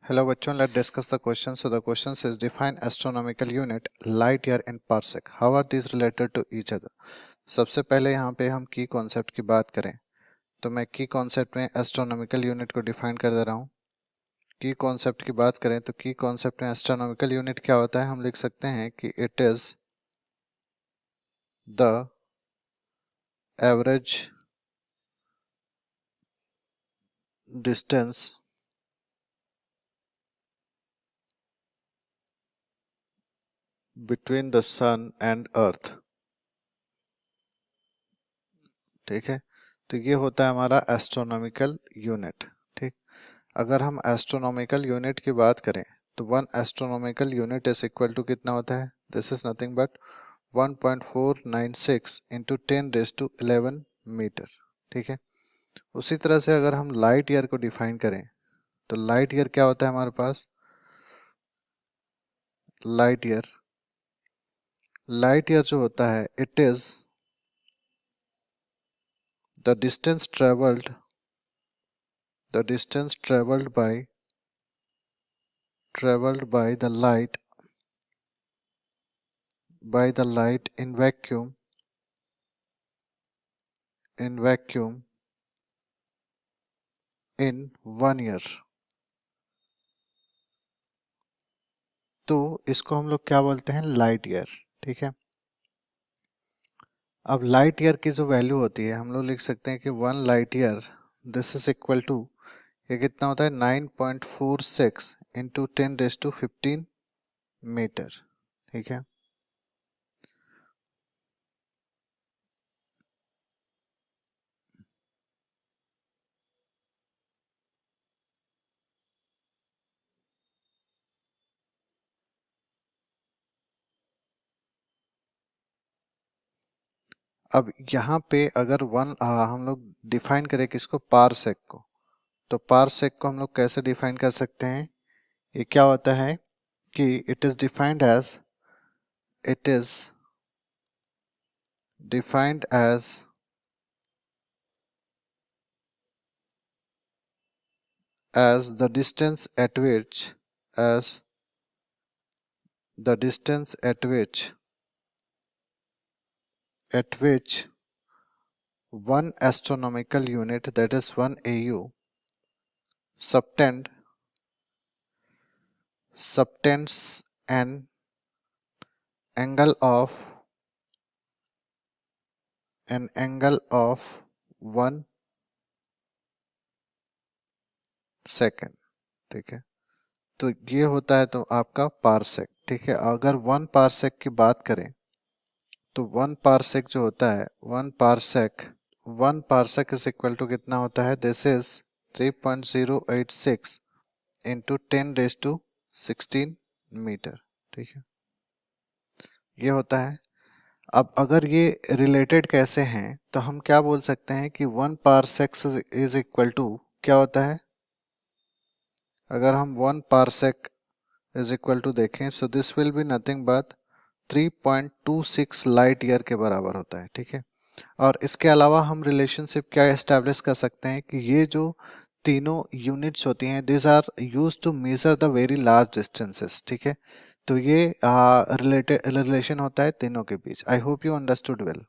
Hello बच्चों, let discuss the question. So the question says define astronomical unit light year in parsec. How are these related to each other? सबसे पहले यहाँ पे हम की concept की बात करें तो मैं की कॉन्सेप्ट में एस्ट्रोनॉमिकल यूनिट को डिफाइन कर दे रहा हूँ. की कॉन्सेप्ट की बात करें तो की कॉन्सेप्ट में एस्ट्रोनॉमिकल यूनिट क्या होता है, हम लिख सकते हैं कि it is the average distance between the sun and earth. ठीक है, तो ये होता है हमारा एस्ट्रोनॉमिकल यूनिट. ठीक, अगर हम एस्ट्रोनॉमिकल यूनिट की बात करें तो one astronomical unit is equal to कितना होता है, this is nothing but 1.496 into 10⁻11 metre. ठीक है, उसी तरह से अगर हम लाइट ईयर को डिफाइन करें तो लाइट ईयर क्या होता है हमारे पास, लाइट ईयर जो होता है it is the distance travelled by the light in vacuum in 1 year. तो इसको हम लोग क्या बोलते हैं, लाइट ईयर. ठीक है, अब लाइट ईयर की जो वैल्यू होती है हम लोग लिख सकते हैं कि 1 light year this is equal to, ये कितना होता है 9.46 इंटू 10⁻15 मीटर. ठीक है, अब यहाँ पे अगर हम लोग डिफाइन करें किसको, पारसेक को, तो पारसेक को हम लोग कैसे डिफाइन कर सकते हैं, ये क्या होता है कि it is defined as the distance at which one astronomical unit, that is 1 AU, subtends an angle of 1 second. ठीक है, तो ये होता है तो आपका पारसेक. ठीक है, अगर 1 पारसेक की बात करें तो 1 पारसेक जो होता है 1 पारसेक इज इक्वल टू कितना होता है, दिस इज 3.086 इंटू 10⁻16 मीटर. ठीक है, ये होता है. अब अगर ये रिलेटेड कैसे हैं तो हम क्या बोल सकते हैं कि 1 पारसेक इज इक्वल टू क्या होता है, अगर हम 1 पारसेक इज इक्वल टू देखें so this will be nothing but 3.26 light year के बराबर होता है. ठीक है, और इसके अलावा हम रिलेशनशिप क्या एस्टेब्लिश कर सकते हैं कि ये जो तीनों यूनिट्स होती हैं this are used to measure the very large distances. ठीक है, तो ये रिलेशन होता है तीनों के बीच. I hope you understood well.